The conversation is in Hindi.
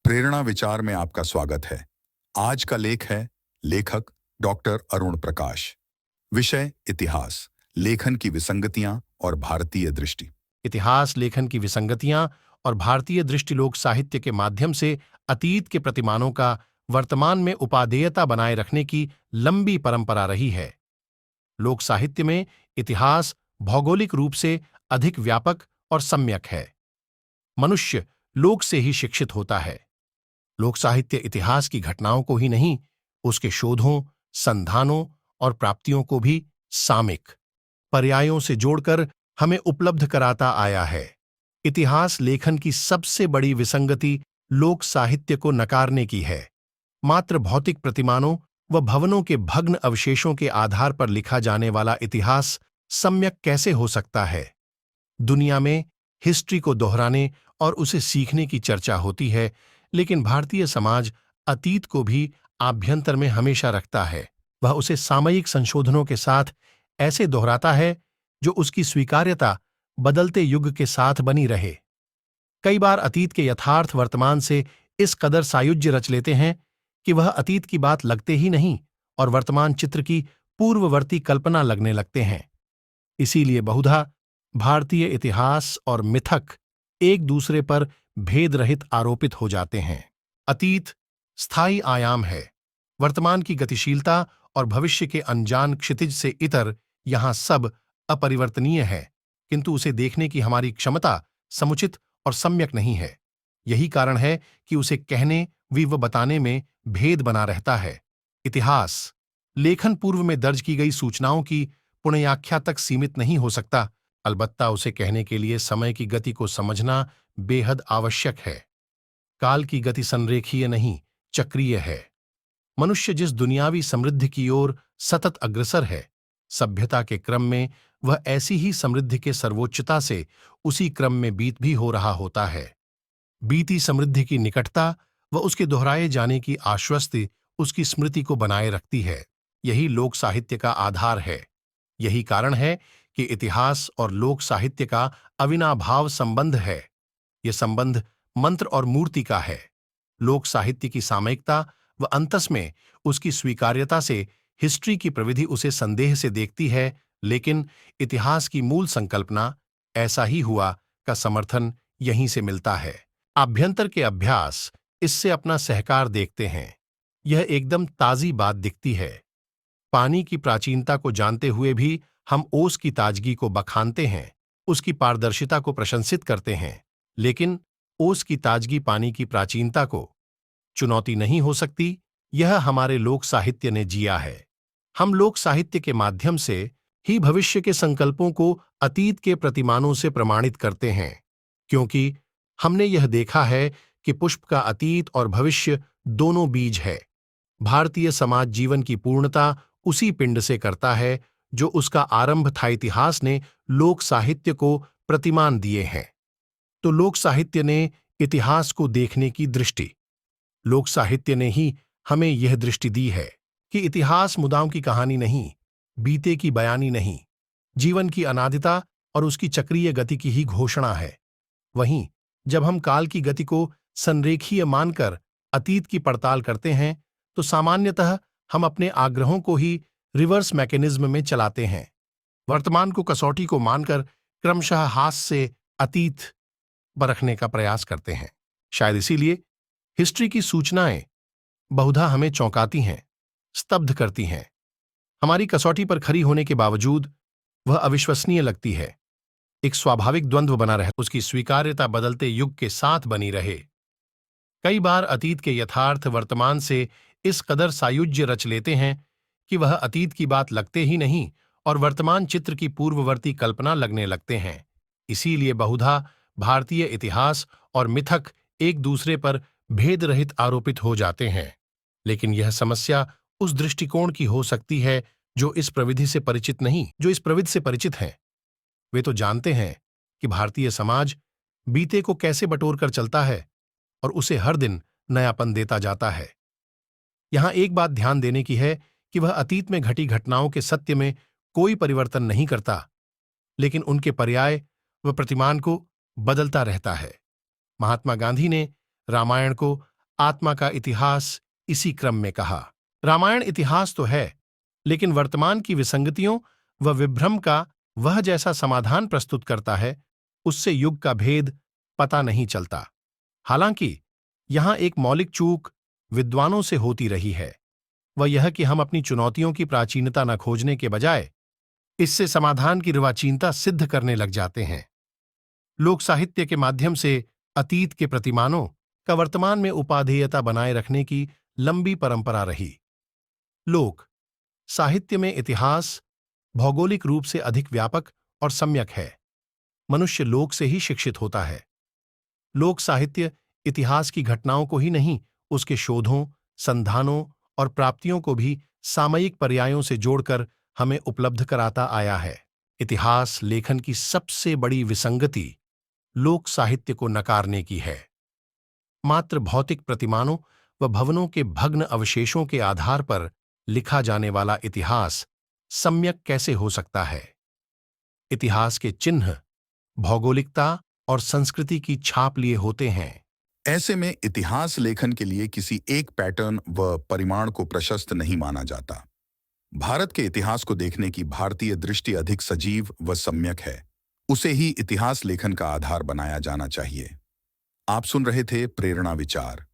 प्रेरणा विचार में आपका स्वागत है। आज का लेख है लेखक डॉक्टर अरुण प्रकाश। विषय इतिहास, लेखन की विसंगतियां और भारतीय दृष्टि। इतिहास लेखन की विसंगतियां और भारतीय दृष्टि लोक साहित्य के माध्यम से अतीत के प्रतिमानों का वर्तमान में उपादेयता बनाए रखने की लंबी परंपरा रही है। लोक साहित्य में इतिहास भौगोलिक रूप से अधिक व्यापक और सम्यक है। मनुष्य लोक से ही शिक्षित होता है। लोक साहित्य इतिहास की घटनाओं को ही नहीं, उसके शोधों, संधानों और प्राप्तियों को भी सामयिक पर्यायों से जोड़कर हमें उपलब्ध कराता आया है। इतिहास लेखन की सबसे बड़ी विसंगति लोक साहित्य को नकारने की है। मात्र भौतिक प्रतिमानों व भवनों के भग्न अवशेषों के आधार पर लिखा जाने वाला इतिहास सम्यक कैसे हो सकता है? दुनिया में हिस्ट्री को दोहराने और उसे सीखने की चर्चा होती है, लेकिन भारतीय समाज अतीत को भी आभ्यंतर में हमेशा रखता है। वह उसे सामयिक संशोधनों के साथ ऐसे दोहराता है जो उसकी स्वीकार्यता बदलते युग के साथ बनी रहे। कई बार अतीत के यथार्थ वर्तमान से इस कदर सायुज्य रच लेते हैं कि वह अतीत की बात लगते ही नहीं और वर्तमान चित्र की पूर्ववर्ती कल्पना लगने लगते हैं। इसीलिए बहुधा भारतीय इतिहास और मिथक एक दूसरे पर भेद रहित आरोपित हो जाते हैं। अतीत स्थायी आयाम है। वर्तमान की गतिशीलता और भविष्य के अनजान क्षितिज से इतर यहां सब अपरिवर्तनीय है, किंतु उसे देखने की हमारी क्षमता समुचित और सम्यक नहीं है। यही कारण है कि उसे कहने व बताने में भेद बना रहता है। इतिहास लेखन पूर्व में दर्ज की गई सूचनाओं की पुण्यव्याख्या तक सीमित नहीं हो सकता, अलबत्ता उसे कहने के लिए समय की गति को समझना बेहद आवश्यक है। काल की गति संरेखीय नहीं, चक्रीय है। मनुष्य जिस दुनियावी समृद्धि की ओर सतत अग्रसर है, सभ्यता के क्रम में वह ऐसी ही समृद्धि के सर्वोच्चता से उसी क्रम में बीत भी हो रहा होता है। बीती समृद्धि की निकटता व उसके दोहराए जाने की आश्वस्ति उसकी स्मृति को बनाए रखती है। यही लोक साहित्य का आधार है। यही कारण है कि इतिहास और लोक साहित्य का अविनाभाव संबंध है। यह संबंध मंत्र और मूर्ति का है। लोक साहित्य की सामयिकता व अंतस में उसकी स्वीकार्यता से हिस्ट्री की प्रविधि उसे संदेह से देखती है, लेकिन इतिहास की मूल संकल्पना ऐसा ही हुआ का समर्थन यहीं से मिलता है। आभ्यंतर के अभ्यास इससे अपना सहकार देखते हैं। यह एकदम ताजी बात दिखती है। पानी की प्राचीनता को जानते हुए भी हम ओस की ताजगी को बखानते हैं, उसकी पारदर्शिता को प्रशंसित करते हैं, लेकिन ओस की ताजगी पानी की प्राचीनता को चुनौती नहीं हो सकती। यह हमारे लोक साहित्य ने जिया है। हम लोक साहित्य के माध्यम से ही भविष्य के संकल्पों को अतीत के प्रतिमानों से प्रमाणित करते हैं, क्योंकि हमने यह देखा है कि पुष्प का अतीत और भविष्य दोनों बीज है। भारतीय समाज जीवन की पूर्णता उसी पिंड से करता है जो उसका आरंभ था। इतिहास ने लोक साहित्य को प्रतिमान दिए हैं, तो लोक साहित्य ने इतिहास को देखने की दृष्टि। लोक साहित्य ने ही हमें यह दृष्टि दी है कि इतिहास मुदाओं की कहानी नहीं, बीते की बयानी नहीं, जीवन की अनादिता और उसकी चक्रीय गति की ही घोषणा है। वहीं जब हम काल की गति को संरेखीय मानकर अतीत की पड़ताल करते हैं, तो सामान्यतः हम अपने आग्रहों को ही रिवर्स मैकेनिज्म में चलाते हैं। वर्तमान को कसौटी को मानकर क्रमशः हास से अतीत परखने का प्रयास करते हैं। शायद इसीलिए हिस्ट्री की सूचनाएं बहुधा हमें चौंकाती हैं, स्तब्ध करती हैं। हमारी कसौटी पर खरी होने के बावजूद वह अविश्वसनीय लगती है। एक स्वाभाविक द्वंद्व बना रहे, उसकी स्वीकार्यता बदलते युग के साथ बनी रहे। कई बार अतीत के यथार्थ वर्तमान से इस कदर सायुज्य रच लेते हैं कि वह अतीत की बात लगते ही नहीं और वर्तमान चित्र की पूर्ववर्ती कल्पना लगने लगते हैं। इसीलिए बहुधा भारतीय इतिहास और मिथक एक दूसरे पर भेद रहित आरोपित हो जाते हैं। लेकिन यह समस्या उस दृष्टिकोण की हो सकती है जो इस प्रविधि से परिचित नहीं, जो इस प्रविधि से परिचित हैं। वे तो जानते हैं कि भारतीय समाज बीते को कैसे बटोर कर चलता है और उसे हर दिन नयापन देता जाता है। यहां एक बात ध्यान देने की है कि वह अतीत में घटी घटनाओं के सत्य में कोई परिवर्तन नहीं करता, लेकिन उनके पर्याय व प्रतिमान को बदलता रहता है। महात्मा गांधी ने रामायण को आत्मा का इतिहास इसी क्रम में कहा। रामायण इतिहास तो है, लेकिन वर्तमान की विसंगतियों व विभ्रम का वह जैसा समाधान प्रस्तुत करता है, उससे युग का भेद पता नहीं चलता। हालांकि यहां एक मौलिक चूक विद्वानों से होती रही है, वह यह कि हम अपनी चुनौतियों की प्राचीनता न खोजने के बजाय इससे समाधान की निर्वाचीनता सिद्ध करने लग जाते हैं। लोक साहित्य के माध्यम से अतीत के प्रतिमानों का वर्तमान में उपादेयता बनाए रखने की लंबी परंपरा रही। लोक साहित्य में इतिहास भौगोलिक रूप से अधिक व्यापक और सम्यक है। मनुष्य लोक से ही शिक्षित होता है। लोक साहित्य इतिहास की घटनाओं को ही नहीं, उसके शोधों, संधानों और प्राप्तियों को भी सामयिक पर्यायों से जोड़कर हमें उपलब्ध कराता आया है। इतिहास लेखन की सबसे बड़ी विसंगति लोक साहित्य को नकारने की है। मात्र भौतिक प्रतिमानों व भवनों के भग्न अवशेषों के आधार पर लिखा जाने वाला इतिहास सम्यक कैसे हो सकता है? इतिहास के चिन्ह भौगोलिकता और संस्कृति की छाप लिए होते हैं। ऐसे में इतिहास लेखन के लिए किसी एक पैटर्न व परिमाण को प्रशस्त नहीं माना जाता। भारत के इतिहास को देखने की भारतीय दृष्टि अधिक सजीव व सम्यक है। उसे ही इतिहास लेखन का आधार बनाया जाना चाहिए। आप सुन रहे थे प्रेरणा विचार।